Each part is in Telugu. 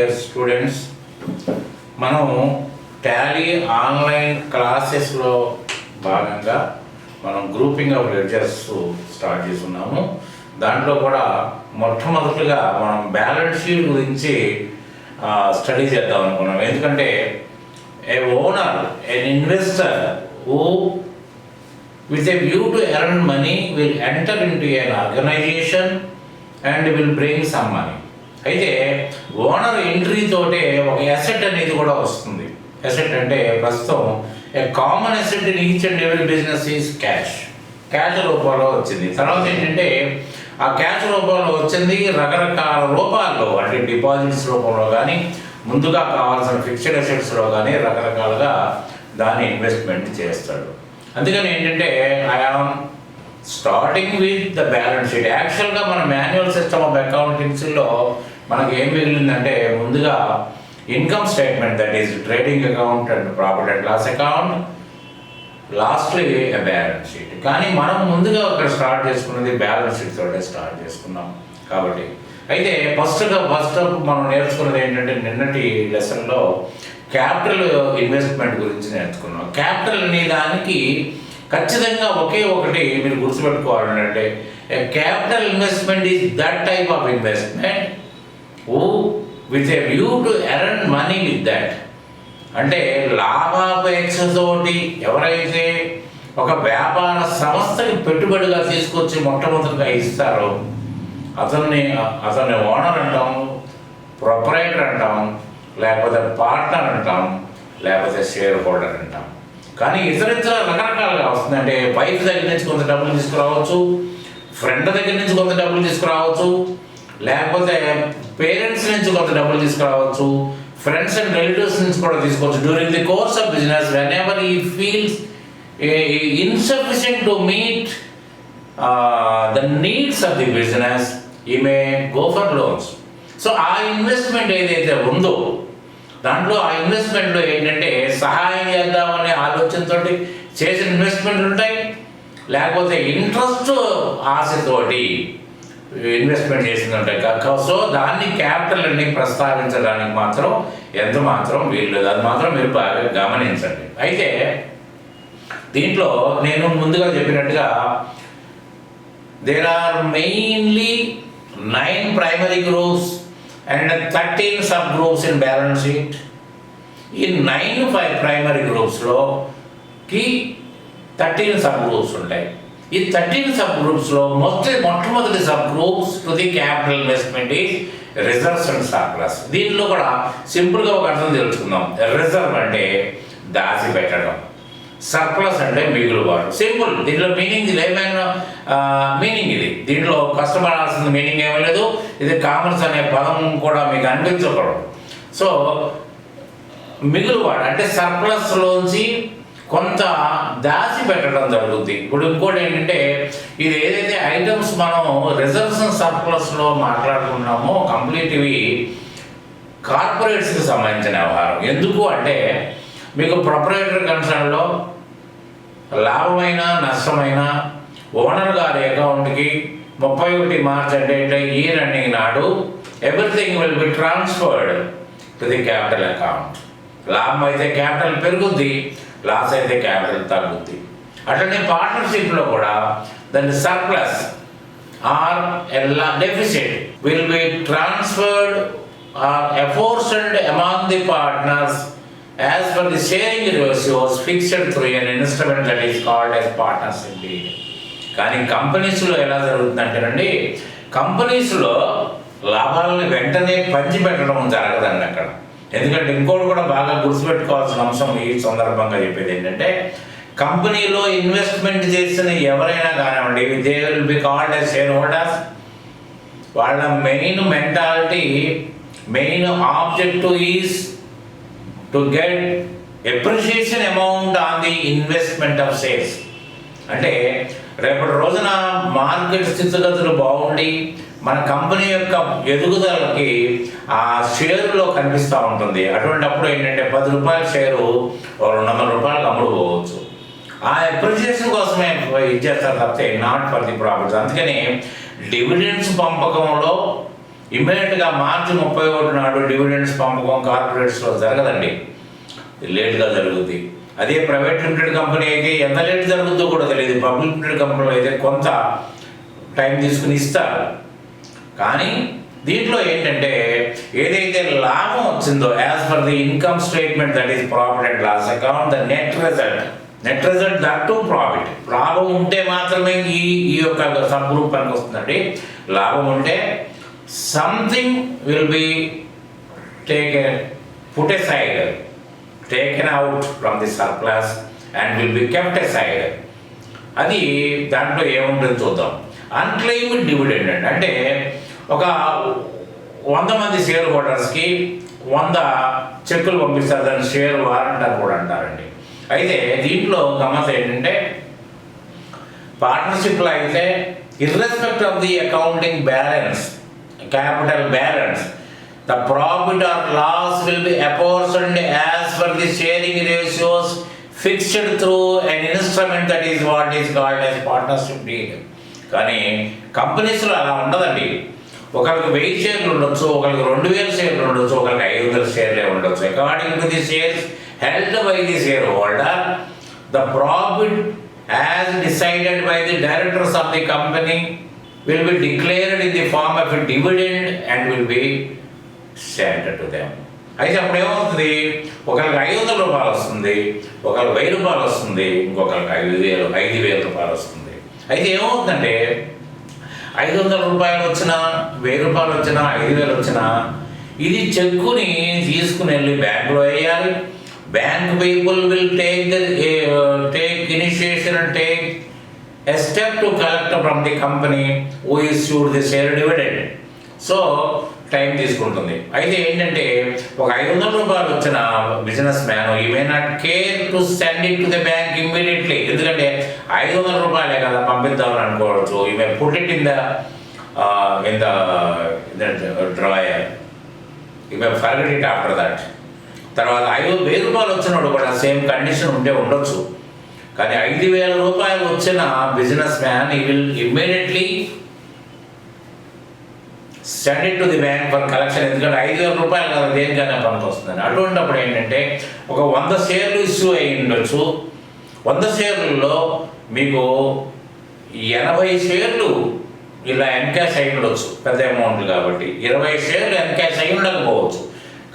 Dear students. మనం టాలీ ఆన్లైన్ క్లాసెస్లో భాగంగా మనం గ్రూపింగ్ ఆఫ్ లెడ్జర్స్ స్టార్ట్ చేస్తున్నాము. దాంట్లో కూడా మొట్టమొదటిగా మనం బ్యాలెన్స్ షీట్ గురించి స్టడీ చేద్దాం అనుకున్నాం. ఎందుకంటే ఏ owner, an investor who with a view to earn money will enter into an organization and will bring some money. అయితే ఓనర్ ఎంట్రీ తోటే ఒక అసెట్ అనేది కూడా వస్తుంది. అసెట్ అంటే ప్రస్తుతం a common asset in each and every business is cash రూపంలో వచ్చింది. తర్వాత ఏంటంటే ఆ క్యాష్ రూపంలో వచ్చింది రకరకాల రూపాల్లో, అంటే డిపాజిట్స్ రూపంలో కానీ, ముందుగా కావాల్సిన ఫిక్స్డ్ అసెట్స్లో కానీ రకరకాలుగా దాన్ని ఇన్వెస్ట్మెంట్ చేస్తాడు. అందుకని ఏంటంటే I am starting with the balance sheet. యాక్చువల్గా మన మాన్యువల్ సిస్టమ్ ఆఫ్ అకౌంటింగ్స్లో మనకి ఏం మిగిలిందంటే ముందుగా income statement, that is trading account and profit and loss account, lastly balance sheet. కానీ మనం ముందుగా అక్కడ స్టార్ట్ చేసుకున్నది బ్యాలెన్స్ షీట్ తోటే స్టార్ట్ చేసుకున్నాం. కాబట్టి అయితే ఫస్ట్ మనం నేర్చుకున్నది ఏంటంటే నిన్నటి లెసన్లో క్యాపిటల్ ఇన్వెస్ట్మెంట్ గురించి నేర్చుకున్నాం. క్యాపిటల్ అనే దానికి ఖచ్చితంగా ఒకే ఒకటి మీరు గుర్తుపెట్టుకోవాలంటే capital investment is that type of investment with a view to earn money with that. అంటే లాభాపేక్షతోటి ఎవరైతే ఒక వ్యాపార సంస్థకి పెట్టుబడిగా తీసుకొచ్చి మొట్టమొదటిగా ఇస్తారో అతన్ని ఓనర్ అంటాం, ప్రొపరేటర్ అంటాం, లేకపోతే పార్ట్నర్ అంటాం, లేకపోతే షేర్ హోల్డర్ అంటాం. కానీ ఇతర రకరకాలుగా వస్తుంది. అంటే వైఫ్ దగ్గర నుంచి కొంత డబ్బులు తీసుకురావచ్చు, ఫ్రెండ్ దగ్గర నుంచి కొంత డబ్బులు తీసుకురావచ్చు, లేకపోతే పేరెంట్స్ నుంచి కొంత డబ్బులు తీసుకురావచ్చు, ఫ్రెండ్స్ అండ్ రిలేటివ్స్ నుంచి కూడా తీసుకోవచ్చు. During the course of business whenever he feels insufficient to meet the needs of the business, he may go for loans. So ఆ ఇన్వెస్ట్మెంట్ ఏదైతే ఉందో దాంట్లో ఆ ఇన్వెస్ట్మెంట్లో ఏంటంటే సహాయం చేద్దామనే ఆలోచనతో చేసిన ఇన్వెస్ట్మెంట్లు ఉంటాయి, లేకపోతే ఇంట్రెస్ట్ ఆశతోటి ఇన్వెస్ట్మెంట్ చేసింది ఉంటాయి. సో దాన్ని క్యాపిటల్ అన్ని ప్రస్తావించడానికి మాత్రం ఎంత మాత్రం వీల్లేదు. అది మాత్రం మీరు బాగా గమనించండి. అయితే దీంట్లో నేను ముందుగా చెప్పినట్టుగా there are mainly 9 primary groups and 13 subgroups in balance sheet. ఈ 9 primary groupsలో కి 13 subgroups ఉంటాయి. ఈ 13 subgroupsలో మొట్టమొదటి subgroups to the capital investment is reserves and surplus. దీనిలో కూడా సింపుల్గా ఒక అర్థం తెలుసుకుందాం. రిజర్వ్ అంటే దాచి పెట్టడం, సర్ప్లస్ అంటే మిగులుబాటు. సింపుల్. దీంట్లో మీనింగ్ ఏమైనా మీనింగ్ ఇది. దీంట్లో కష్టపడాల్సిన మీనింగ్ ఏమీ లేదు. ఇది కామర్స్ అనే పదం కూడా మీకు అనిపించకూడదు. సో మిగులుబాటు అంటే సర్ప్లస్లోంచి కొంత దాచి పెట్టడం జరుగుతుంది. ఇప్పుడు ఇంకోటి ఏంటంటే ఇది ఏదైతే ఐటమ్స్ మనం రిజర్వ్స్ అండ్ సర్ప్లస్లో మాట్లాడుకున్నామో కంప్లీట్ ఇవి కార్పొరేట్స్కి సంబంధించిన వ్యవహారం. ఎందుకు అంటే మీకు ప్రొపరేటర్ కన్సర్న్లో లాభమైన నష్టమైన ఓనర్ గారి అకౌంట్కి 31 మార్చ్ అంటే ఈ రన్నింగ్ నాడు everything will be transferred to the capital account. లాభం అయితే క్యాపిటల్ పెరుగుద్ది, లాస్ అయితే క్యాపిటల్ తగ్గుద్ది. అట్లనే పార్ట్నర్షిప్లో కూడా దాని surplus or deficit will be transferred or afforced among the partners as per the sharing ratios fixed through an instrument that is called as partnership deed. కానీ కంపెనీస్లో ఎలా జరుగుతుందంటేనండి, కంపెనీస్లో లాభాలను వెంటనే పంచిపెట్టడం జరగదండి అక్కడ. ఎందుకంటే ఇంకోటి కూడా బాగా గుర్తుపెట్టుకోవాల్సిన అంశం ఈ సందర్భంగా చెప్పేది ఏంటంటే కంపెనీలో ఇన్వెస్ట్మెంట్ చేసిన ఎవరైనా కానివ్వండి, they will be called as share holders. వాళ్ళ main mentality, main objective is to get appreciation amount on the investment of shares. అంటే రేపటి రోజున మార్కెట్ స్థితిగతులు బాగుండి మన కంపెనీ యొక్క ఎదుగుదలకి ఆ షేరులో కనిపిస్తూ ఉంటుంది. అటువంటిప్పుడు ఏంటంటే 10 రూపాయల షేరు 200 రూపాయలకు అమ్ముడుపోవచ్చు. ఆ అప్రిషియేషన్ కోసమే ఇచ్చేస్తారు తప్పితే నాట్ ఫర్ ది ప్రాఫిట్స్. అందుకని డివిడెండ్స్ పంపకంలో ఇమ్మీడియట్గా మార్చి 31 నాడు డివిడెండ్స్ పంపకం కార్పొరేట్స్లో జరగదండి, లేట్గా జరుగుద్ది. అదే ప్రైవేట్ లిమిటెడ్ కంపెనీ అయితే ఎంత లేట్ జరుగుతుందో కూడా తెలియదు. పబ్లిక్ లిమిటెడ్ కంపెనీలో అయితే కొంత టైం తీసుకుని ఇస్తారు. కానీ దీంట్లో ఏంటంటే ఏదైతే లాభం వచ్చిందో as per the income statement, that is profit and loss account, the net result that to profit. లాభం ఉంటే మాత్రమే ఈ యొక్క సబ్ గ్రూప్ పనికి వస్తుందండి. లాభం ఉంటే something will be put aside, taken out from the surplus and will be kept aside. అది దాంట్లో ఏముంటుంది చూద్దాం. అన్క్లెయిమ్డ్ డివిడెండ్ అంటే ఒక 100 మంది షేర్ హోల్డర్స్కి 100 చెక్కులు పంపిస్తారు, దాన్ని షేర్ వారెంట్ అని కూడా అంటారండి. అయితే దీంట్లో గమ్మత్ ఏంటంటే పార్ట్నర్షిప్లో అయితే irrespect of the accounting balance, capital balance, the profit or loss will be apportioned as per the sharing ratios fixed through an instrument, that is what is called as partnership deed. కానీ కంపెనీస్లో అలా ఉండదండి. ఒకరికి 1000 షేర్లు ఉండొచ్చు, ఒకరికి 2000 షేర్లు ఉండొచ్చు, ఒకరికి 500 షేర్లే ఉండొచ్చు. According to the shares held by the shareholder, the profit as decided by the directors of the company will be declared in the form of a dividend and will be sent to them. అయితే అప్పుడు ఏమవుతుంది, ఒకరికి 500 రూపాయలు వస్తుంది, ఒకరికి 1000 రూపాయలు వస్తుంది, ఇంకొకరికి 5000 రూపాయలు వస్తుంది. అయితే ఏమవుతుందంటే 500 రూపాయలు వచ్చినా, 1000 రూపాయలు వచ్చినా, 5000 వచ్చినా ఇది చెక్కుని తీసుకుని వెళ్ళి బ్యాంకులో వేయాలి. Bank people will take initiation and take a step to collect from the company who issued the share dividend. So time తీసుకుంటుంది. అయితే ఏంటంటే ఒక 500 రూపాయలు వచ్చిన business man he may not care to send it to the bank immediately. ఎందుకంటే 500 రూపాయలే కదా పంపిద్దామని అనుకోవచ్చు. He may put it in the drawer, he may forget it after that. తర్వాత 1000 రూపాయలు వచ్చినప్పుడు కూడా సేమ్ కండిషన్ ఉంటే ఉండొచ్చు. కానీ 5000 రూపాయలు వచ్చిన బిజినెస్ మ్యాన్ ఈ will immediately send it to the bank for collection. ఎందుకంటే 5000 రూపాయలు కదా దేనికైనా పనికి వస్తుందని. అటువంటిప్పుడు ఏంటంటే ఒక 100 షేర్లు ఇష్యూ అయి ఉండొచ్చు. 100 షేర్లలో మీకు 80 షేర్లు ఇలా ఎన్కాష్ అయి ఉండొచ్చు, పెద్ద అమౌంట్లు కాబట్టి. 20 షేర్లు ఎన్కాష్ అయి ఉండకపోవచ్చు.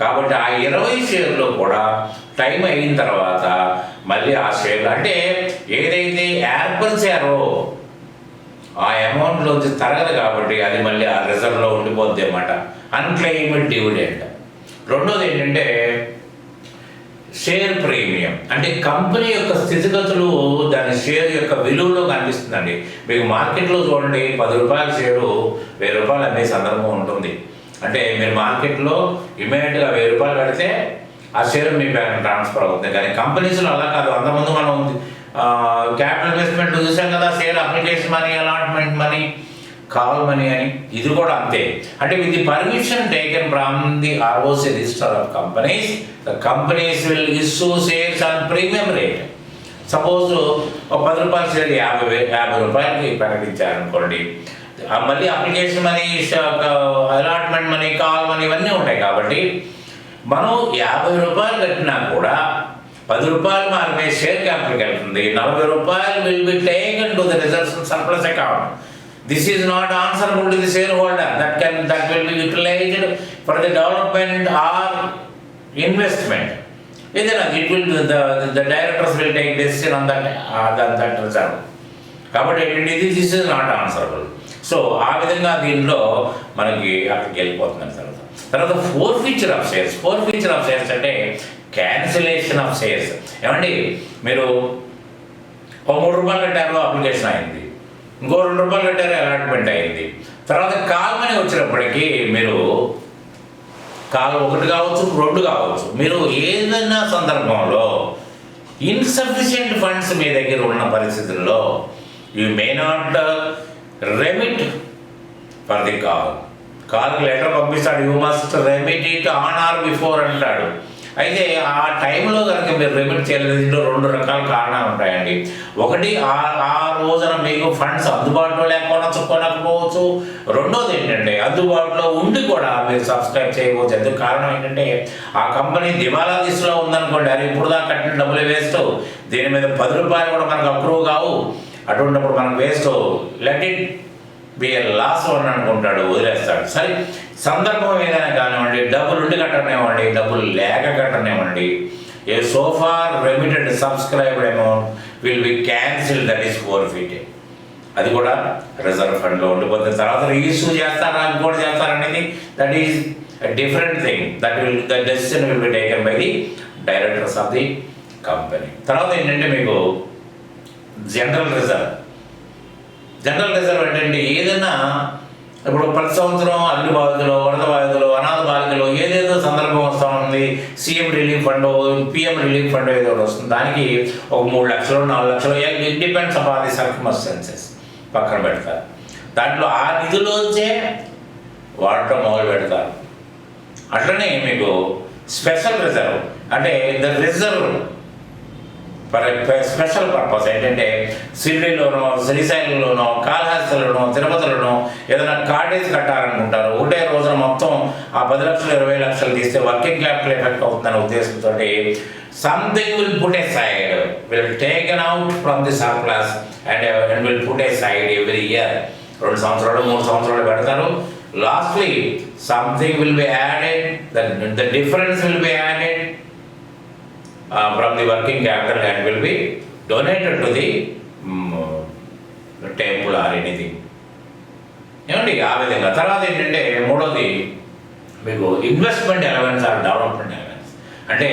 కాబట్టి ఆ 20 షేర్లు కూడా టైం అయిన తర్వాత మళ్ళీ ఆ షేర్లు అంటే ఏదైతే ఏర్పరిచారో ఆ అమౌంట్లోంచి తరగదు కాబట్టి అది మళ్ళీ ఆ రిజర్వ్లో ఉండిపోద్ది అన్నమాట. Unclaimed dividend. రెండోది ఏంటంటే షేర్ ప్రీమియం. అంటే కంపెనీ యొక్క స్థితిగతులు దాని షేర్ యొక్క విలువలో కనిపిస్తుందండి. మీకు మార్కెట్లో చూడండి 10 రూపాయల షేరు 1000 రూపాయలు అనే సందర్భం ఉంటుంది. అంటే మీరు మార్కెట్లో ఇమీడియట్గా 1000 రూపాయలు కడితే ఆ షేర్ మీ బ్యాంక్ ట్రాన్స్ఫర్ అవుతుంది. కానీ కంపెనీస్లో అలా కాదు. అంతకుముందు మనం క్యాపిటల్ ఇన్వెస్ట్మెంట్ చూసాం కదా, share application money, allotment money, call money అని. ఇది కూడా అంతే. అంటే with the permission taken from the ROC register of companies, the companies will issue shares on premium rate. Suppose ఒక 10 రూపాయల షేర్ 50 రూపాయలకి ప్రకటించారనుకోండి, మళ్ళీ application money, allotment money, call money ఇవన్నీ ఉంటాయి. కాబట్టి మనం 50 రూపాయలు కట్టినా కూడా 10 రూపాయలు మాత్రమే షేర్ క్యాపిటల్కి వెళ్తుంది. 40 రూపాయలు will be taken to the reserves and surplus account. This is not answerable to the share holder. That will be utilised for the development or investment. ఏదైనా it will the directors will take decision on that reserve. కాబట్టి ఏంటంటే this is not answerable. So ఆ విధంగా దీనిలో మనకి అక్కడికి వెళ్ళిపోతుంది. తర్వాత forfeiture of shares. Forfeiture of shares అంటే క్యాన్సిలేషన్ ఆఫ్ షేర్స్. ఏమండి, మీరు ఒక 3 రూపాయలు కట్టారు, అప్లికేషన్ అయింది. ఇంకో 2 రూపాయలు కట్టారు, అలాట్మెంట్ అయింది. తర్వాత కాల్ మనీ వచ్చినప్పటికీ మీరు కాల్ 1 కావచ్చు, 2 కావచ్చు. మీరు ఏదైనా సందర్భంలో ఇన్సఫిషియెంట్ ఫండ్స్ మీ దగ్గర ఉన్న పరిస్థితుల్లో you may not remit for the call. కాల్కి లెటర్ పంపిస్తాడు, you must remit it on or before అంటాడు. అయితే ఆ టైంలో కనుక మీరు రెమిట్ చేయలేదు, దీంట్లో 2 రకాల కారణాలు ఉంటాయండి. ఒకటి ఆ రోజున మీకు ఫండ్స్ అందుబాటులో కొనకపోవచ్చు. రెండోది ఏంటంటే అందుబాటులో ఉండి కూడా మీరు సబ్స్క్రైబ్ చేయవచ్చు. అందుకు కారణం ఏంటంటే ఆ కంపెనీ దివాలా దిశలో ఉందనుకోండి, అది ఇప్పుడు దాకా కట్టిన డబ్బులు వేస్ట్, దీని మీద 10 రూపాయలు కూడా మనకు అప్రూవ్ కావు. అటువంటిప్పుడు మనకు waste, let it be a loss అని అనుకుంటాడు, వదిలేస్తాడు. సరే, సందర్భం ఏదైనా కానివ్వండి, డబ్బులు ఉండి కట్టనివ్వండి, డబ్బులు లేక కట్టనివ్వండి, a so far remitted subscribed amount will be cancel, that is forfeited. అది కూడా రిజర్వ్ ఫండ్లో ఉండిపోతుంది. తర్వాత రీఇష్యూ చేస్తారా, ఇంకోటి చేస్తారనేది that is different thing. The decision will be taken by the directors of the company. తర్వాత ఏంటంటే మీకు జనరల్ రిజర్వ్ ఏంటంటే ఏదైనా ఇప్పుడు ప్రతి సంవత్సరం అగ్ని బాధితులు, వరద బాధితులు, అనాథ బాధితులు ఏదేదో సందర్భం వస్తూ ఉంది, CM relief fund, PM relief fund ఏదో వస్తుంది, దానికి ఒక 3 లక్షలు 4 లక్షలు, it depends upon the circumstances పక్కన పెడతారు. దాంట్లో ఆ నిధులోంచే వాడటం మొదలు పెడతారు. అట్లనే మీకు స్పెషల్ రిజర్వ్ అంటే the reserve for special purpose ఏంటంటే షిరిడీలోనో, శ్రీశైలంలోనో, కాళహస్తిలోనో, తిరుపతిలోనో ఏదైనా కాటేజ్ కట్టాలనుకుంటారు. ఒకటే రోజున మొత్తం ఆ 10 లక్షలు 20 లక్షలు తీస్తే వర్కింగ్ క్యాపిటల్ ఎఫెక్ట్ అవుతుందనే ఉద్దేశంతో something will put a side, will taken out from the surplus and will put a side every year. 2 సంవత్సరాలు 3 సంవత్సరాలు పెడతారు. Lastly something will be added, the difference will be added from the working capital and will be donated to the temple or anything. ఏమండి ఆ విధంగా. తర్వాత ఏంటంటే మూడోది మీకు investment allowance are development allowance. అంటే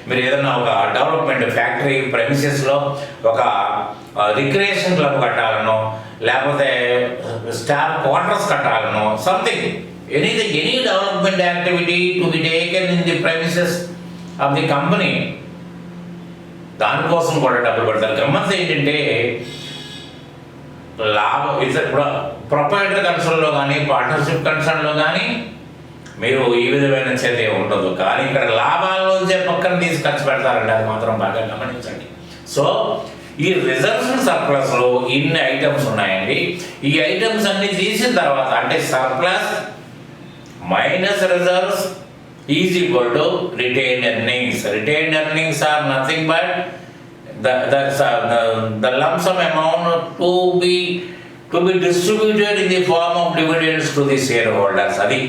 మీరు ఏదైనా ఒక డెవలప్మెంట్ ఫ్యాక్టరీ ప్రెమిసెస్లో ఒక రిక్రియేషన్ క్లబ్ కట్టాలనో, లేకపోతే స్టాఫ్ క్వార్టర్స్ కట్టాలనో, something any development activity to be taken in the premises of the company, దానికోసం కూడా డబ్బులు పెడతారు. గమ్మత్ ఏంటంటే లాభం ప్రొపరేటరీ కన్సర్న్లో కానీ పార్ట్నర్షిప్ కన్సర్న్లో కానీ మీరు ఈ విధమైన చర్య ఉండదు. కానీ ఇక్కడ లాభాల్లోంచే పక్కన తీసి ఖర్చు పెడతారండి, అది మాత్రం బాగా గమనించండి. సో ఈ రిజర్వ్స్ సర్ప్లస్లో ఇన్ని ఐటమ్స్ ఉన్నాయండి. ఈ ఐటమ్స్ అన్ని తీసిన తర్వాత అంటే surplus minus reserves is equal to retained earnings. Retained earnings are nothing but the lump sum amount to be distributed in the form of dividends to the shareholders. అది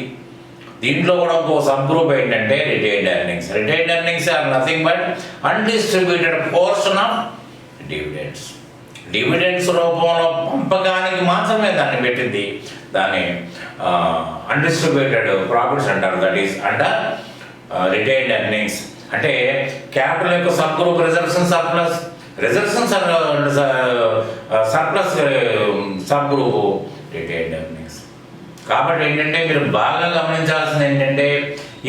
దీంట్లో కూడా ఒక సబ్ గ్రూప్ ఏంటంటే retained earnings. Retained earnings are nothing but undistributed portion of dividends రూపంలో పంపకానికి మాత్రమే దాన్ని పెట్టింది. దాన్ని అన్డిస్ట్రిబ్యూటెడ్ ప్రాఫిట్స్ అంటారు. That is under retained earnings. అంటే క్యాపిటల్ యొక్క sub group reserves and surplus, reserves and surplus sub group retained earnings. కాబట్టి ఏంటంటే మీరు బాగా గమనించాల్సింది ఏంటంటే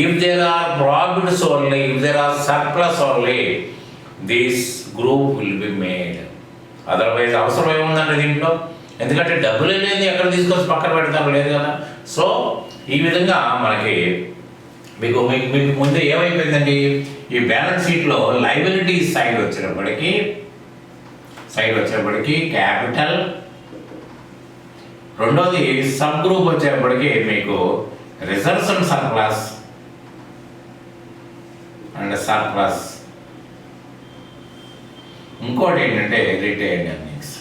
if there are profits only, if there are surplus only, this group will be made. Otherwise అవసరం ఏముందండి దీంట్లో? ఎందుకంటే డబ్బులే లేదు, ఎక్కడ తీసుకొచ్చి పక్కన పెడతారు, లేదు కదా. సో ఈ విధంగా మనకి మీకు ముందు ఏమైపోయిందండి, ఈ బ్యాలెన్స్ షీట్లో లైబిలిటీస్ సైడ్ వచ్చేప్పటికి క్యాపిటల్, రెండోది సబ్ గ్రూప్ వచ్చేప్పటికి మీకు రిజర్వ్స్ అండ్ సర్ప్లస్, ఇంకోటి ఏంటంటే రిటైన్డ్ ఎర్నింగ్స్.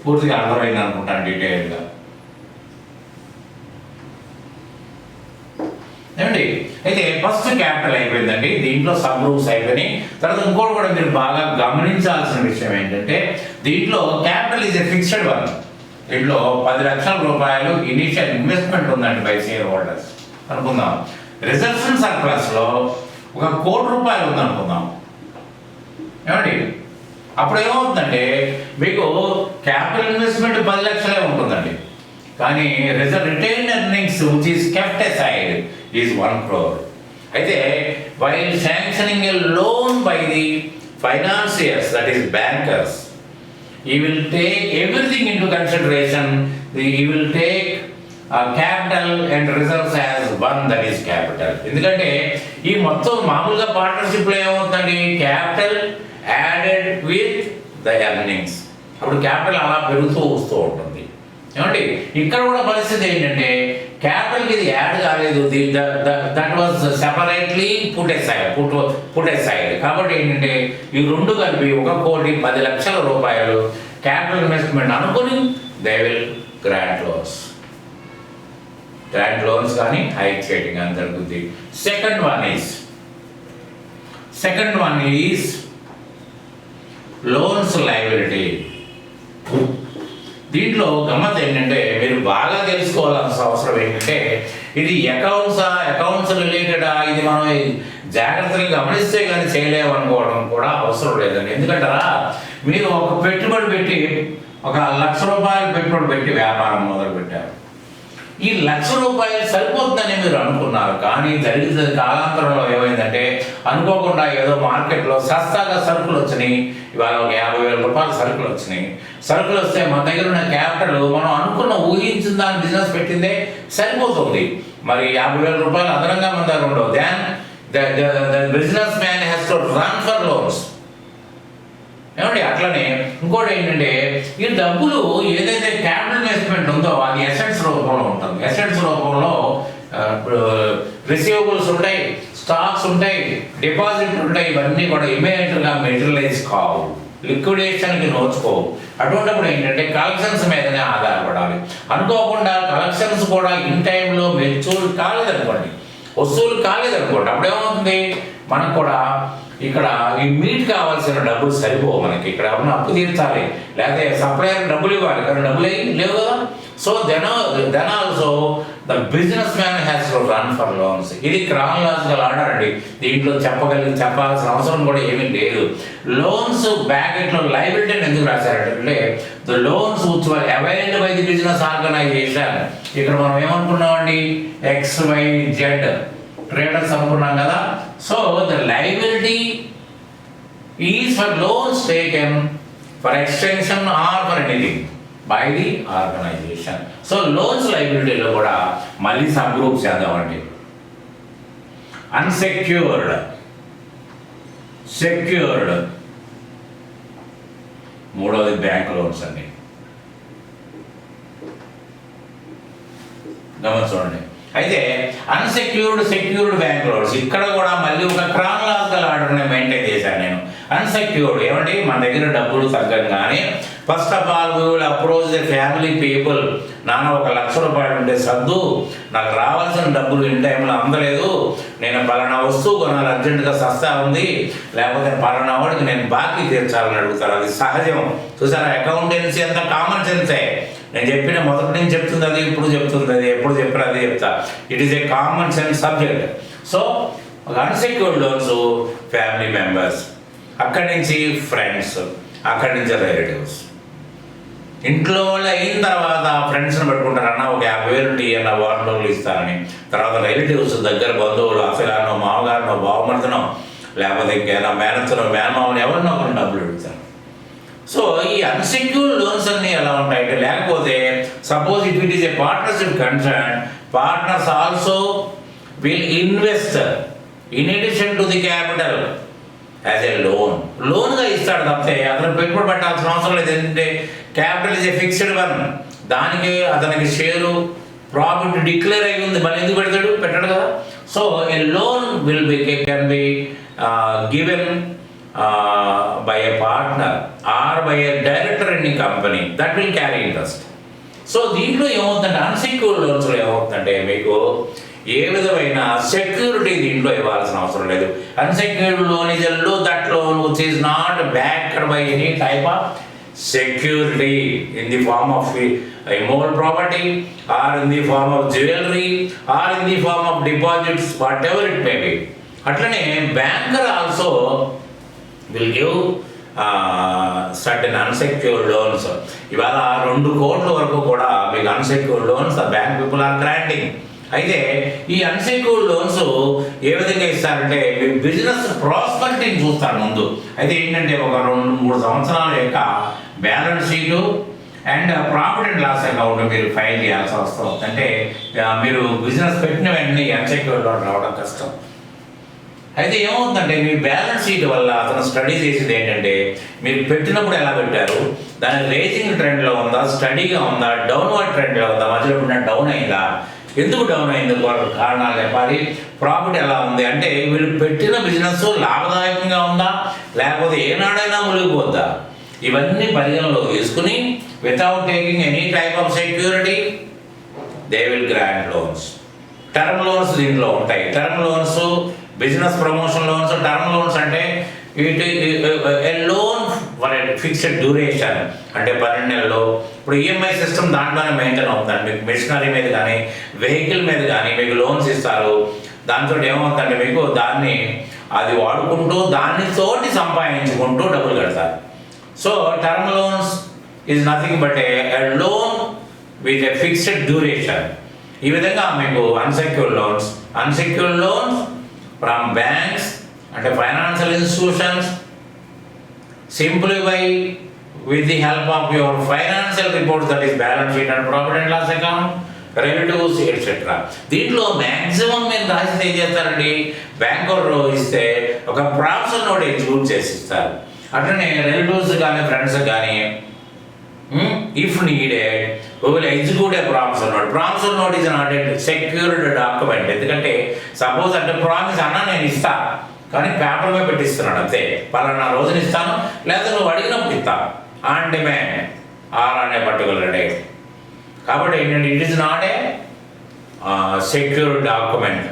పూర్తిగా అర్థమైంది అనుకుంటాను డీటెయిల్గా. ఏమండి అయితే ఫస్ట్ క్యాపిటల్ అయిపోయిందండి, దీంట్లో సబ్ గ్రూప్స్ అయిపోయినాయి. తర్వాత ఇంకోటి కూడా మీరు బాగా గమనించాల్సిన విషయం ఏంటంటే దీంట్లో capital is a fixed one. దీంట్లో 10 లక్షల రూపాయలు ఇనిషియల్ ఇన్వెస్ట్మెంట్ ఉందండి బై షేర్ హోల్డర్స్ అనుకుందాం. రిజర్వ్స్ అండ్ సర్ప్లస్లో 1 కోటి రూపాయలు ఉందనుకుందాం. ఏమండి అప్పుడు ఏమవుతుందంటే మీకు క్యాపిటల్ ఇన్వెస్ట్మెంట్ 10 లక్షలే ఉంటుందండి, కానీ retained earnings which is kept aside is 1 crore. అయితే while sanctioning a loan by the financiers, that is bankers, he will take everything into consideration. He will take capital and reserves as one, that is capital. ఎందుకంటే ఈ మొత్తం మామూలుగా పార్ట్నర్షిప్లో ఏమవుతుందండి, capital added with the earnings, అప్పుడు క్యాపిటల్ అలా పెరుగుతూ వస్తూ ఉంటుంది. ఏమండి ఇక్కడ కూడా పరిస్థితి ఏంటంటే క్యాపిటల్కి ఇది యాడ్ కాలేదు, that was separately put aside. కాబట్టి ఏంటంటే ఈ రెండు కలిపి 1,10,00,000 రూపాయలు క్యాపిటల్ ఇన్వెస్ట్మెంట్ అనుకుని దే విల్ గ్రాంట్ లోన్స్ కానీ హైక్ చేయడం అని జరుగుతుంది. Second one is loans liability. దీంట్లో గమ్మత్ ఏంటంటే మీరు బాగా తెలుసుకోవాల్సిన అవసరం ఏంటంటే ఇది అకౌంట్స్ రిలేటెడా, ఇది మనం జాగ్రత్తగా గమనిస్తే కానీ చేయలేము అనుకోవడం కూడా అవసరం లేదండి. ఎందుకంటారా, మీరు ఒక పెట్టుబడి పెట్టి ₹1,00,000 పెట్టుబడి పెట్టి వ్యాపారం మొదలు పెట్టారు. ఈ ₹1,00,000 సరిపోతుందని మీరు అనుకున్నారు, కానీ జరిగిన కాలాంతరంలో ఏమైందంటే అనుకోకుండా ఏదో మార్కెట్లో సస్తాగా సరుకులు వచ్చినాయి. ఇవాళ ఒక ₹50,000 సరుకులు వస్తే మన దగ్గర ఉన్న క్యాపిటల్ మనం అనుకున్న ఊహించిన దాని బిజినెస్ పెట్టిందే సరిపోతుంది. మరి ₹50,000 అదనంగా మన దగ్గర ఉండవు. Then the businessman has to run for loans. ఏమండి అట్లనే ఇంకోటి ఏంటంటే ఈ డబ్బులు ఏదైతే క్యాపిటల్ ఇన్వెస్ట్మెంట్ ఉందో అది అసెట్స్ రూపంలో ఉంటుంది. అసెట్స్ రూపంలో రిసీవబుల్స్ ఉంటాయి, స్టాక్స్ ఉంటాయి, డిపాజిట్లు ఉంటాయి. ఇవన్నీ కూడా ఇమీడియట్గా మెటీరియలైజ్ కావు, లిక్విడేషన్కి నోచుకోవు. అటువంటిప్పుడు ఏంటంటే కలెక్షన్స్ మీదనే ఆధారపడాలి. అనుకోకుండా కలెక్షన్స్ కూడా ఇన్ టైంలో మెచ్యూర్ కాలేదనుకోండి, వస్తువులు కాలేదనుకోండి, అప్పుడేమవుతుంది మనకు కూడా ఇక్కడ ఈ మీట్ కావాల్సిన డబ్బులు సరిపోవు. మనకి ఇక్కడ ఉన్న అప్పు తీర్చాలి, లేకపోతే సప్లయర్ డబ్బులు ఇవ్వాలి, కానీ డబ్బులు లేవు కదా. So then also the businessman has to run for loans. ఇది క్రానలాజికల్ ఆర్డర్ అండి. దీంట్లో చెప్పాల్సిన అవసరం కూడా ఏమీ లేదు. లోన్స్ బ్రాకెట్లో లయబిలిటీని ఎందుకు రాశారంటే the loans which were availed by the business organisation. ఇక్కడ మనం ఏమనుకున్నామండి, XYZ ట్రేడర్స్ అనుకున్నాం కదా. So the liability is for loans taken for extension or for anything by the organisation. So loans లయబిలిటీలో కూడా మళ్ళీ సబ్ గ్రూప్స్ చేద్దామండి. అన్సెక్యూర్డ్, సెక్యూర్డ్, మూడవది బ్యాంక్ లోన్స్ అండి. గమనించండి. అయితే అన్సెక్యూర్డ్, సెక్యూర్డ్ బ్యాంక్ లోన్స్ ఇక్కడ కూడా మళ్ళీ ఒక క్రానలాజికల్ ఆర్డర్ని మెయింటైన్ చేశాను నేను. అన్సెక్యూర్డ్ ఏమంటే మన దగ్గర డబ్బులు తగ్గంగానే first of all we will approach the family people. నాన్న ఒక ₹1,00,000 ఉంటే సర్దు, నాకు రావాల్సిన డబ్బులు ఇన్ టైంలో అందలేదు, నేను పలానా వస్తువు కొనాలి అర్జెంటుగా సస్తా ఉంది, లేకపోతే పలానా వాడికి నేను బాకీ తీర్చాలని అడుగుతారు. అది సహజం. చూసారా, అకౌంటెన్సీ అంతా కామన్ సెన్సే. నేను చెప్పిన మొదటి నుంచి చెప్తుంది అది, ఇప్పుడు చెప్తుంది అది, ఎప్పుడు చెప్పినా అది చెప్తా. It is a common sense subject. So unsecured loans family members, అక్కడి నుంచి ఫ్రెండ్స్, అక్కడి నుంచి రిలేటివ్స్. ఇంట్లో అయిన తర్వాత ఫ్రెండ్స్ని పెట్టుకుంటారు, అన్న ఒక 50,000 అన్న వారం రోజులు ఇస్తానని. తర్వాత రిలేటివ్స్, దగ్గర బంధువులు, అసలానో మామగారినో బావమర్దనో లేకపోతే ఇంకేనా మేనత్తనో మేనమామని ఎవరినో ఒకరిని డబ్బులు పెడతారు. సో ఈ అన్సెక్యూర్డ్ లోన్స్ అన్నీ ఎలా ఉంటాయంటే, లేకపోతే suppose it is a partnership concern, partners also will invest in addition to the capital as a లోన్గా ఇస్తాడు తప్పితే అతను పెట్టుబడి పెట్టాల్సిన అవసరం లేదు. ఎందుకంటే capital is a fixed one, దానికి అతనికి షేరు ప్రాఫిట్ డిక్లేర్ అయి ఉంది, మళ్ళీ ఎందుకు పెడతాడు, పెట్టాడు కదా. So A loan can be given by a partner or by a director in a company that will carry interest. So దీంట్లో ఏమవుతుందంటే అన్సెక్యూర్డ్ లోన్స్లో ఏమవుతుందంటే మీకు ఏ విధమైన సెక్యూరిటీ దీంట్లో ఇవ్వాల్సిన అవసరం లేదు. Unsecured loan is a loan, that loan which is not backed by any type of security in the form of immovable property or in the form of jewellery or in the form of deposits, whatever it may be. అట్లనే banker also will give certain unsecured loans. ఇవాళ 2 కోట్ల వరకు కూడా మీకు unsecured loans bank people are granting. అయితే ఈ అన్సెక్యూర్డ్ లోన్స్ ఏ విధంగా ఇస్తారంటే మీ బిజినెస్ ప్రాస్పరిటీని చూస్తారు ముందు. అయితే ఏంటంటే ఒక 2-3 సంవత్సరాల యొక్క balance sheet and profit and loss account మీరు ఫైల్ చేయాల్సి వస్తుంది. అంటే మీరు బిజినెస్ పెట్టిన వెంటనే అన్సెక్యూర్డ్ లోన్ రావడం కష్టం. అయితే ఏమవుతుందంటే మీ బ్యాలెన్స్ షీట్ వల్ల అతను స్టడీ చేసేది ఏంటంటే మీరు పెట్టినప్పుడు ఎలా పెట్టారు, దాని రేసింగ్ ట్రెండ్లో ఉందా, స్టడీగా ఉందా, డౌన్వర్డ్ ట్రెండ్లో ఉందా, మధ్యలో ఇప్పుడు డౌన్ అయిందా, ఎందుకు డౌన్ అయింది కారణాలు చెప్పాలి. ప్రాఫిట్ ఎలా ఉంది అంటే వీళ్ళు పెట్టిన బిజినెస్ లాభదాయకంగా ఉందా లేకపోతే ఏనాడైనా మునిగిపోద్దా, ఇవన్నీ పరిగణలో తీసుకుని without taking any type of security they will grant loans. Term loans దీంట్లో ఉంటాయి. Term loans, business promotion loans. Term loans అంటే a loan for a fixed duration, అంటే 12 నెలలు. ఇప్పుడు ఈఎంఐ సిస్టమ్ దాంట్లోనే మెయింటైన్ అవుతుందండి. మీకు మెషినరీ మీద కానీ వెహికల్ మీద కానీ మీకు లోన్స్ ఇస్తారు. దాంతో ఏమవుతుందంటే మీకు దాన్ని అది వాడుకుంటూ దాన్ని తోటి సంపాదించుకుంటూ డబ్బులు కడతారు. So term loans is nothing but A loan with a fixed duration. ఈ విధంగా మీకు అన్సెక్యూర్డ్ లోన్స్ ఫ్రమ్ బ్యాంక్స్ అంటే financial institutions simplify with the help of your financial reports, that is balance sheet and profit and loss account, relatives etc. దీంట్లో మ్యాక్సిమం మీరు రాసి ఏం చేస్తారండి, బ్యాంకర్ ఇస్తే ఒక ప్రాఫిట్ నోట్ ఎగ్జిక్యూట్ చేసి ఇస్తారు. అట్లనే రిలేటివ్స్ కానీ ఫ్రెండ్స్ కానీ if needed we will execute a promise note. Promise note is not a secured document. ఎందుకంటే సపోజ్ అంటే ప్రామిస్ అన్నా నేను ఇస్తా కానీ పేపర్ మీద పెట్టిస్తున్నాడు అంతే, పలానా రోజున ఇస్తాను లేదా నువ్వు అడిగినప్పుడు ఇస్తాను ఆన్ డిమాండ్ ఆర్ అనే పర్టికులర్ డేట్. కాబట్టి ఏంటంటే it is not a secured document.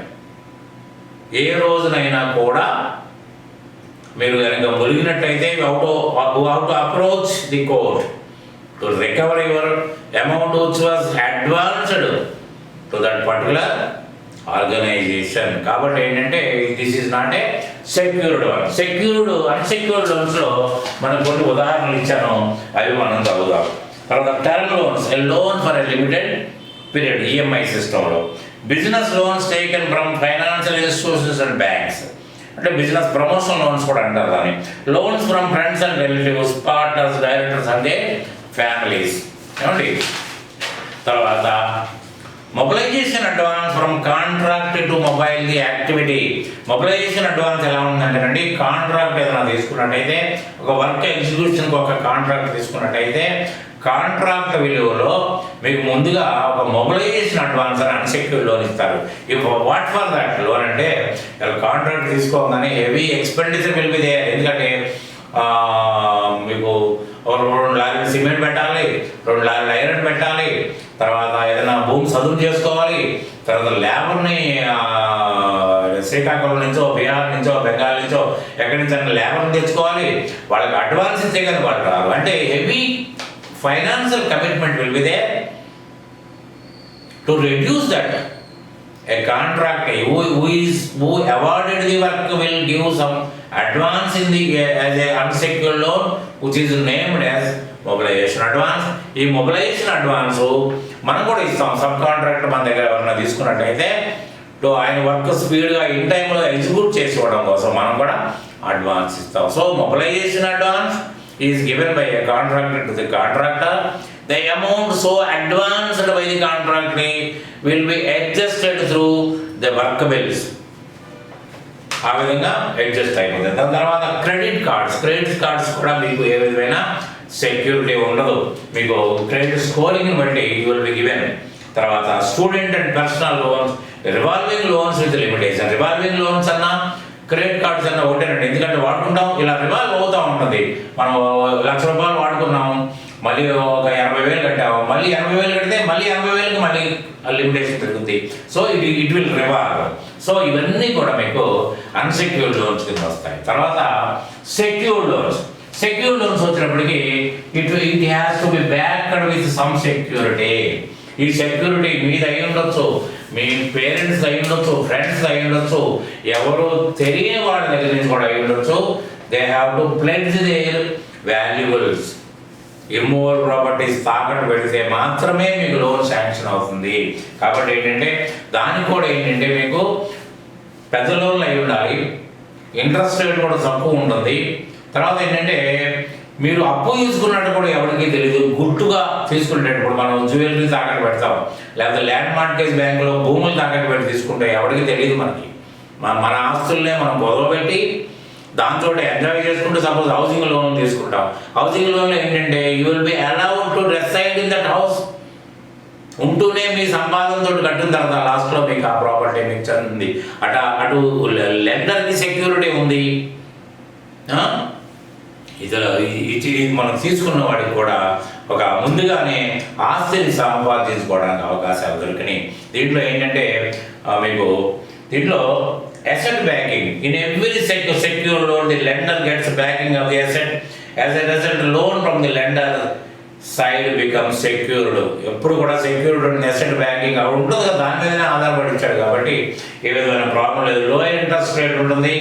ఏ రోజునైనా కూడా మీరు కనుక ములిగినట్టయితే how to approach the court to recover your amount which was advanced to that particular organisation. కాబట్టి ఏంటంటే this is not a secured one. Unsecured లోన్స్లో మనం కొన్ని ఉదాహరణలు ఇచ్చాను, అవి మనం చదువుదాం. తర్వాత term loans, a loan for a limited period EMI సిస్టంలో. Business loans taken from financial institutions and banks, అంటే బిజినెస్ ప్రమోషన్ లోన్స్ కూడా అంటారు దాన్ని. Loans from friends and relatives, partners, directors అంటే ఫ్యామిలీస్ ఏమండి. తర్వాత mobilization advance from contract to mobile the activity. Mobilization advance ఎలా ఉందంటేనండి, కాంట్రాక్ట్ ఏదైనా తీసుకున్నట్టయితే ఒక వర్క్ ఎగ్జిక్యూషన్కి ఒక కాంట్రాక్ట్ తీసుకున్నట్టయితే కాంట్రాక్ట్ విలువలో మీకు ముందుగా ఒక మొబిలైజేషన్ అడ్వాన్స్ అని అన్సెక్యూర్డ్ లోన్ ఇస్తారు. ఇప్పుడు వాట్ ఫర్ దట్ లోన్ అంటే కాంట్రాక్ట్ తీసుకోగానే heavy expenditure will be there. ఎందుకంటే మీకు 2 లారీలు సిమెంట్ పెట్టాలి, 2 లారీలు ఐరన్ పెట్టాలి, తర్వాత ఏదైనా భూమి చదువు చేసుకోవాలి, తర్వాత లేబర్ని శ్రీకాకుళం నుంచో బీహార్ నుంచో బెంగాల్ నుంచో ఎక్కడి నుంచి లేబర్ని తెచ్చుకోవాలి, వాళ్ళకి అడ్వాన్స్ ఇచ్చే కానీ వాళ్ళు రారు. అంటే heavy financial commitment will be there. To reduce that a contract who awarded the work will give some advance in the as a unsecured loan which is named as mobilization advance. ఈ mobilization advance మనం కూడా ఇస్తాం. సబ్ కాంట్రాక్టర్ మన దగ్గర ఎవరైనా తీసుకున్నట్టయితే ఆయన వర్క్ స్పీడ్గా ఇన్ టైంలో ఎగ్జిక్యూట్ చేసుకోవడం కోసం మనం కూడా అడ్వాన్స్ ఇస్తాం. So mobilization advance is given by a contractor to the contractor. The amount so advanced by the contractor will be adjusted through the work bills. ఆ విధంగా అడ్జస్ట్ అయిపోతుంది. దాని తర్వాత క్రెడిట్ కార్డ్స్ కూడా మీకు ఏ విధమైన సెక్యూరిటీ ఉండదు. మీకు క్రెడిట్ స్కోరింగ్ని బట్టి యూ విల్ బి గివెన్. తర్వాత student and personal loans, revolving loans with limitation. Revolving loans అన్నా క్రెడిట్ కార్డ్స్ అన్న ఒకటేనండి. ఎందుకంటే వాడుకుంటాం, ఇలా రివాల్వ్ అవుతూ ఉంటుంది. మనం ₹1,00,000 వాడుకున్నాము, మళ్ళీ ఒక 80,000 కట్టాము, మళ్ళీ 80,000 కడితే మళ్ళీ 80,000కి మళ్ళీ లిమిటేషన్ పెరుగుతుంది. So it will revolve. So ఇవన్నీ కూడా మీకు అన్సెక్యూర్డ్ లోన్స్ కింద వస్తాయి. తర్వాత సెక్యూర్డ్ లోన్స్ వచ్చినప్పటికీ it has to be backed with some security. ఈ సెక్యూరిటీ మీద అయి ఉండొచ్చు, మీ పేరెంట్స్ అయి ఉండొచ్చు, ఫ్రెండ్స్ అయి ఉండొచ్చు, ఎవరు తెలియని వాళ్ళ దగ్గర నుంచి కూడా అయి ఉండొచ్చు. They have to pledge their valuables. Immovable properties తాకట్టు పెడితే మాత్రమే మీకు లోన్ శాంక్షన్ అవుతుంది. కాబట్టి ఏంటంటే దానికి కూడా ఏంటంటే మీకు పెద్ద లోన్లు అయి ఉండాలి, ఇంట్రెస్ట్ రేట్ కూడా తక్కువ ఉంటుంది. తర్వాత ఏంటంటే మీరు అప్పు తీసుకున్నట్టు కూడా ఎవరికీ తెలియదు. గుట్టుగా తీసుకునేటప్పుడు మనం జ్యువెలరీ తాకట్టు పెడతాం, లేకపోతే ల్యాండ్ మార్కేజ్ బ్యాంకులో భూములు తాకట్టు పెట్టి తీసుకుంటే ఎవరికి తెలియదు. మనకి మన ఆస్తుల్నే మనం గొడవబెట్టి దాంతో ఎంజాయ్ చేసుకుంటూ సపోజ్ హౌసింగ్ లోన్ తీసుకుంటాం. హౌసింగ్ లోన్లో ఏంటంటే you will be allowed to reside in that house. ఉంటూనే మీ సంపాదనతో కట్టిన తర్వాత లాస్ట్లో మీకు ఆ ప్రాపర్టీ మీకు చెందింది. అటు లెండర్కి సెక్యూరిటీ ఉంది, ఇది మనం తీసుకున్న వాడికి కూడా ఒక ముందుగానే ఆస్తిని సంపాదించుకోవడానికి అవకాశాలు దొరికినాయి. దీంట్లో ఏంటంటే మీకు దీంట్లో asset backing. In every secure loan, the lender gets backing of the asset. As a result, loan from the lender side becomes secured. ఎప్పుడు కూడా సెక్యూర్డ్ అసెట్ బ్యాంకింగ్ ఉంటుంది కదా, దాని మీదనే ఆధారపడించాడు కాబట్టి ఏ విధమైన ప్రాబ్లం లేదు. లోయర్ ఇంట్రెస్ట్ రేట్ ఉంటుంది,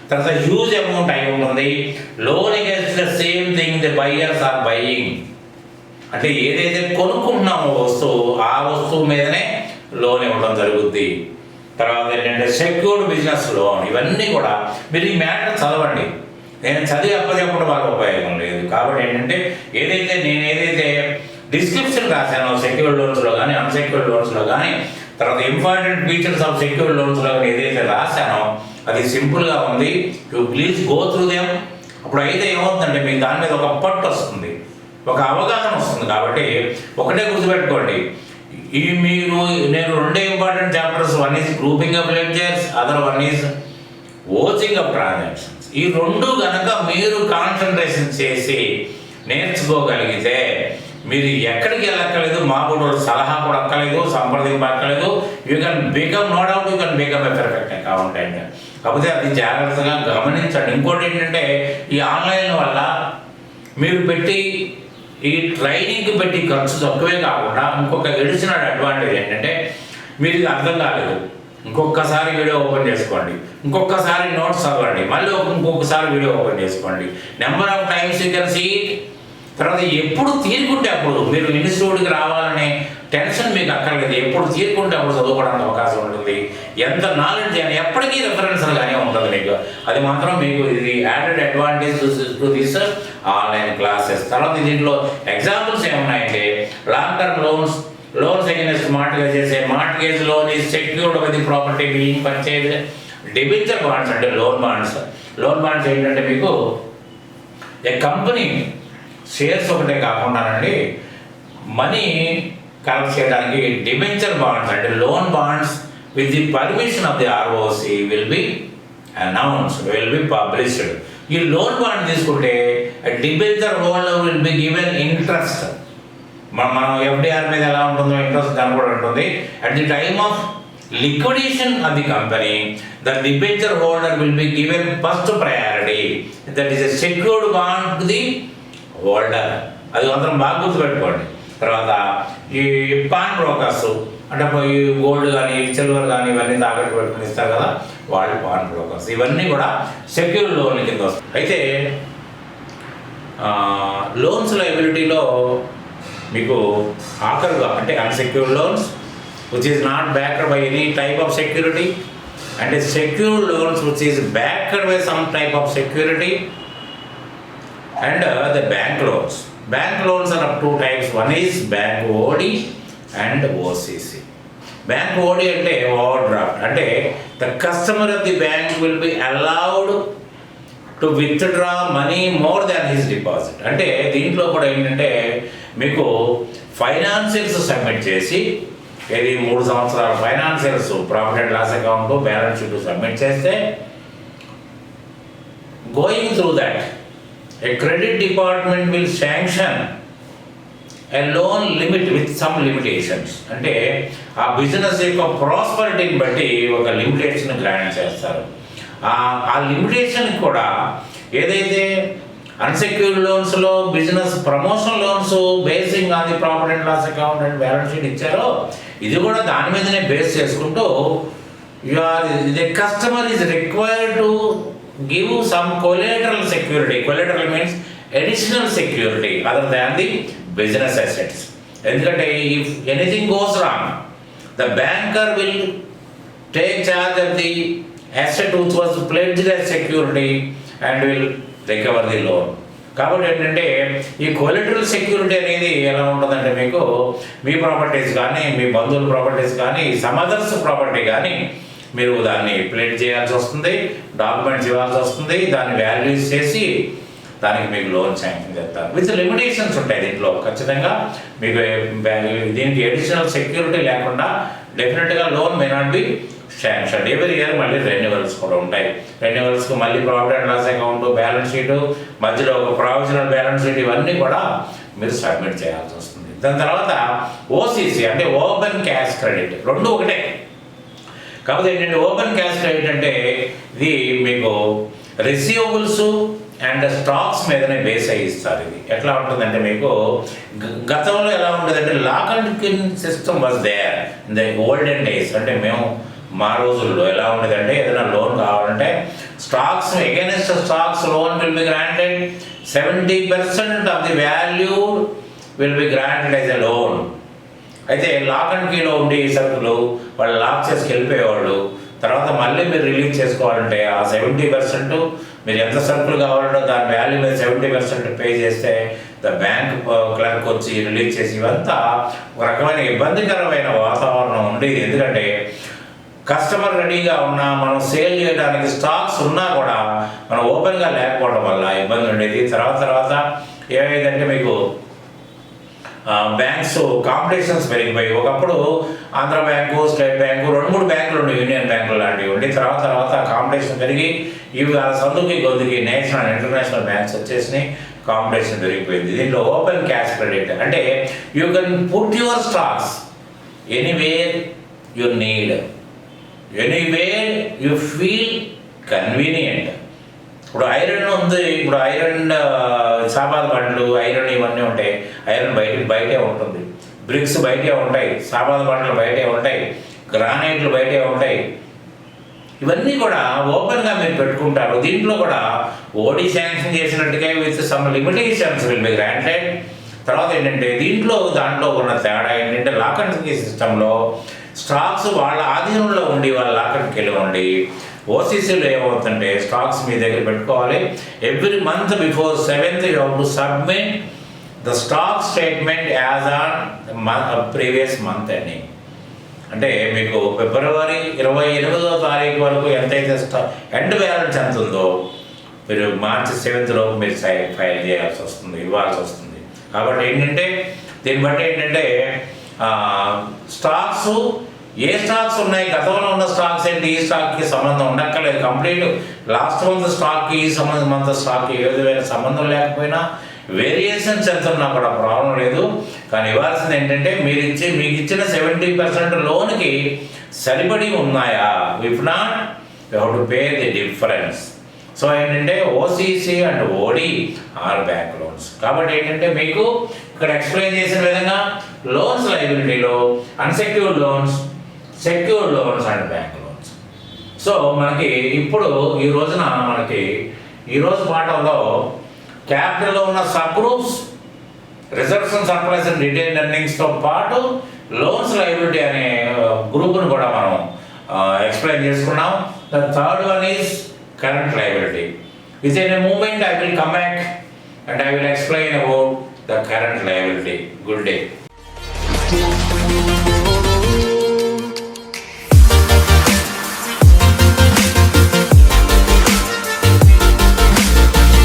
తర్వాత హ్యూజ్ అమౌంట్ అయి ఉంటుంది. Loan against the same thing the buyers are buying. అంటే ఏదైతే కొనుక్కుంటున్నామో వస్తువు, ఆ వస్తువు మీదనే లోన్ ఇవ్వడం జరుగుద్ది. తర్వాత ఏంటంటే సెక్యూర్డ్ బిజినెస్ లోన్. ఇవన్నీ కూడా మీరు ఈ మ్యాటర్ చదవండి. నేను చదివి అప్పచెప్పడం వాళ్ళ ఉపయోగం లేదు. కాబట్టి ఏంటంటే నేను ఏదైతే డిస్క్రిప్షన్ రాశానో సెక్యూర్డ్ లోన్స్లో కానీ అన్సెక్యూర్డ్ లోన్స్లో కానీ, తర్వాత ఇంపార్టెంట్ ఫీచర్స్ ఆఫ్ సెక్యూర్డ్ లోన్స్లో కానీ ఏదైతే రాశానో అది సింపుల్గా ఉంది. You please go through them. అప్పుడు అయితే ఏమవుతుందంటే మీకు దాని మీద ఒక పట్టు వస్తుంది, ఒక అవగాహన వస్తుంది. కాబట్టి ఒకటే గుర్తుపెట్టుకోండి, నేను రెండే important chapters, one is grouping of ledgers, other one is watching of transactions. ఈ రెండు కనుక మీరు కాన్సన్ట్రేషన్ చేసి నేర్చుకోగలిగితే మీరు ఎక్కడికి వెళ్ళక్కర్లేదు, మా కూడా సలహా కూడా అక్కర్లేదు, సంప్రదింపు అక్కర్లేదు. You can become, no doubt you can become a perfect accountant. కాకపోతే అది జాగ్రత్తగా గమనించండి. ఇంకోటి ఏంటంటే ఈ ఆన్లైన్ వల్ల మీరు పెట్టి ఈ ట్రైనింగ్కి పెట్టి ఖర్చు తక్కువే కాకుండా ఇంకొక ఎడిషనల్ అడ్వాంటేజ్ ఏంటంటే మీరు ఇది అర్థం కాలేదు, ఇంకొకసారి వీడియో ఓపెన్ చేసుకోండి, ఇంకొకసారి నోట్స్ చదవండి, మళ్ళీ ఇంకొకసారి వీడియో ఓపెన్ చేసుకోండి. Number of times you can see it. తర్వాత ఎప్పుడు తీరుకుంటే అప్పుడు మీరు ఇన్స్టిట్యూట్కి రావాలనే టెన్షన్ మీకు అక్కర్లేదు. ఎప్పుడు తీరుకుంటే అప్పుడు చదువుకోవడానికి అవకాశం ఉంటుంది. ఎంత నాలెడ్జ్ అని ఎప్పటికీ రెఫరెన్స్గానే ఉంటుంది మీకు. అది మాత్రం మీకు ఇది added advantage to this online classes. తర్వాత దీంట్లో ఎగ్జాంపుల్స్ ఏమున్నాయంటే long term loans against mortgages. Mortgage loan is secured with the property being purchase. Debenture bonds అంటే లోన్ బాండ్స్ ఏంటంటే మీకు ఏ కంపెనీ షేర్స్ ఒకటే కాకుండానండి, మనీ కలెక్ట్ చేయడానికి డిబెంచర్ బాండ్స్ అంటే loan bonds with the permission of the ROC will be announced, will be published. ఈ లోన్ బాండ్ తీసుకుంటే debenture holder will be given interest. మనం ఎఫ్డిఆర్ మీద ఎలా ఉంటుందో ఇంట్రెస్ట్ దాని కూడా ఉంటుంది. At the time of liquidation of the company the debenture holder will be given first priority. That is a secured bond to the holder. అది అందరం బాగా గుర్తుపెట్టుకోండి. తర్వాత ఈ పాన్ బ్రోకర్స్ అంటే ఈ గోల్డ్ కానీ సిల్వర్ కానీ ఇవన్నీ తాకట్టు పెట్టుకుని ఇస్తారు కదా, వాళ్ళు పాన్ బ్రోకర్స్. ఇవన్నీ కూడా సెక్యూర్ లోన్ కింద వస్తాయి. అయితే లోన్స్ లయబిలిటీలో మీకు ఆఖరుగా అంటే unsecured loans which is not backed by any type of security, అంటే secured loans which is backed by some type of security, and the bank loans. Bank loans are of two types. One is bank OD and OCC. Bank OD అంటే overdraft. అంటే the customer of the bank will be allowed to withdraw money more than his deposit. అంటే దీంట్లో కూడా ఏంటంటే మీకు ఫైనాన్షియల్స్ సబ్మిట్ చేసి, ఇది 3 సంవత్సరాల financials profit and loss account balance sheet submit చేస్తే going through that a credit department will sanction a loan limit with some limitations. అంటే ఆ బిజినెస్ యొక్క ప్రాస్పరిటీని బట్టి ఒక లిమిటేషన్ గ్రాంట్ చేస్తారు. ఆ లిమిటేషన్ కూడా ఏదైతే అన్సెక్యూర్డ్ లోన్స్లో business promotion loans basing on the profit and loss account and balance sheet ఇచ్చారో, ఇది కూడా దాని మీదనే బేస్ చేసుకుంటూ the customer is required to give some collateral security. Collateral means additional security other than the business assets. Endukante if anything goes wrong, the banker will take charge of the asset which was pledged as security and will recover the loan. కాబట్టి ఏంటంటే ఈ కొలెటరల్ సెక్యూరిటీ అనేది ఎలా ఉంటుందంటే మీకు మీ ప్రాపర్టీస్ కానీ మీ బంధువుల ప్రాపర్టీస్ కానీ సమ్ అదర్స్ ప్రాపర్టీ కానీ మీరు దాన్ని ప్లేట్ చేయాల్సి వస్తుంది, డాక్యుమెంట్స్ ఇవ్వాల్సి వస్తుంది, దాన్ని వాల్యూస్ చేసి దానికి మీకు లోన్ శాంక్షన్ చేస్తారు. విత్ లిమిటేషన్స్ ఉంటాయి దీంట్లో. ఖచ్చితంగా మీకు దీనికి అడిషనల్ సెక్యూరిటీ లేకుండా డెఫినెట్గా loan may not be sanction. ఎవరి ఇయర్ మళ్ళీ రెన్యువల్స్ కూడా ఉంటాయి. రెన్యువల్స్కి మళ్ళీ profit and loss account, balance sheet, మధ్యలో ఒక ప్రావిజనల్ బ్యాలెన్స్ షీట్, ఇవన్నీ కూడా మీరు సబ్మిట్ చేయాల్సి వస్తుంది. దాని తర్వాత ఓసీసీ అంటే ఓపెన్ క్యాష్ క్రెడిట్, రెండు ఒకటే. కాకపోతే ఏంటంటే ఓపెన్ క్యాష్ క్రెడిట్ అంటే ఇది మీకు రిసీవబుల్స్ అండ్ స్టాక్స్ మీదనే బేస్ అయ్యి ఇస్తారు. ఇది ఎట్లా ఉంటుందంటే మీకు గతంలో ఎలా ఉంటుందంటే lock and key system was there in the olden days. అంటే మేము మా రోజుల్లో ఎలా ఉండేదంటే ఏదైనా లోన్ కావాలంటే stocks against stocks loan will be granted 70% of the value will be granted as a loan. అయితే లాక్ అండ్ కీలో ఉండి సరుకులు వాళ్ళు లాక్ చేసి వెళ్ళిపోయేవాళ్ళు. తర్వాత మళ్ళీ మీరు రిలీజ్ చేసుకోవాలంటే ఆ 70% మీరు ఎంత సరుకులు కావాలంటే దాని వాల్యూ మీద 70% పే చేస్తే ద బ్యాంక్ క్లర్క్ వచ్చి రిలీజ్ చేసి, ఇవంతా ఒక రకమైన ఇబ్బందికరమైన వాతావరణం ఉండేది. ఎందుకంటే కస్టమర్ రెడీగా ఉన్నా మనం సేల్ చేయడానికి స్టాక్స్ ఉన్నా కూడా మనం ఓపెన్గా లేకపోవడం వల్ల ఇబ్బంది ఉండేది. తర్వాత ఏమైందంటే మీకు బ్యాంక్స్ కాంపిటీషన్స్ పెరిగిపోయి ఒకప్పుడు ఆంధ్ర బ్యాంకు, స్టేట్ బ్యాంకు, 2-3 బ్యాంకులు ఉండే, యూనియన్ బ్యాంకులు లాంటివి ఉండి తర్వాత కాంపిటీషన్ పెరిగి ఇవి ఆ సందుకి గొంతుకి నేషనల్ అండ్ ఇంటర్నేషనల్ బ్యాంక్స్ వచ్చేసినాయి. కాంపిటీషన్ పెరిగిపోయింది. దీంట్లో ఓపెన్ క్యాష్ క్రెడిట్ అంటే you can put your stocks anywhere you need, anywhere you feel convenient. ఇప్పుడు ఐరన్ ఉంది, ఇప్పుడు ఐరన్ సాబాద్ బండ్లు, ఐరన్ ఇవన్నీ ఉంటాయి. ఐరన్ బయటే ఉంటుంది, బ్రిక్స్ బయటే ఉంటాయి, సాబాద్ బండ్లు బయటే ఉంటాయి, గ్రానైట్లు బయటే ఉంటాయి. ఇవన్నీ కూడా ఓపెన్గా మీరు పెట్టుకుంటారు. దీంట్లో కూడా ఓడి శాంక్షన్ చేసినట్టుగా with some limitations will be granted. తర్వాత ఏంటంటే దాంట్లో ఉన్న తేడా ఏంటంటే లాక్ అండ్ కీ సిస్టంలో స్టాక్స్ వాళ్ళ ఆధీనంలో ఉండి వాళ్ళ లాక్ అండ్ కీలో ఉండి, ఓసీసీలో ఏమవుతుందంటే స్టాక్స్ మీ దగ్గర పెట్టుకోవాలి. Every month before 7th you have to submit the stock statement as on previous month అని. అంటే మీకు ఫిబ్రవరి 28వ తారీఖు వరకు ఎంతైతే ఎండ్ బ్యాలెన్స్ ఎంత ఉందో మీరు మార్చి 7th లోపు మీరు ఫైల్ చేయాల్సి వస్తుంది, ఇవ్వాల్సి వస్తుంది. కాబట్టి ఏంటంటే దీన్ని బట్టి ఏంటంటే స్టాక్స్ ఏ స్టాక్స్ ఉన్నాయి, గతంలో ఉన్న స్టాక్స్ ఏంటి, ఈ స్టాక్కి సంబంధం ఉండక్కర్లేదు. కంప్లీట్ లాస్ట్ మంత్ స్టాక్కి ఈ మంత్ స్టాక్కి ఏ విధమైన సంబంధం లేకపోయినా వేరియేషన్స్ ఎంత ఉన్నా కూడా ప్రాబ్లం లేదు. కానీ ఇవ్వాల్సింది ఏంటంటే మీకు ఇచ్చిన 70% లోన్కి సరిపడి ఉన్నాయా. If not you have to pay the difference. So ఏంటంటే OCC and OD or bank loans. కాబట్టి ఏంటంటే మీకు ఇక్కడ ఎక్స్ప్లెయిన్ చేసిన విధంగా లోన్స్ లయబిలిటీలో unsecured loans, secured loans and bank loans. So మనకి ఇప్పుడు ఈ రోజు పాఠంలో క్యాపిటల్లో ఉన్న sub groups, reserves and surplus and retained ఎర్నింగ్స్తో పాటు లోన్స్ లయబిలిటీ అనే గ్రూప్ను కూడా మనం ఎక్స్ప్లెయిన్ చేసుకున్నాం. The third one is current liability. Within a moment I will come back and I will explain about the current liability. Good day.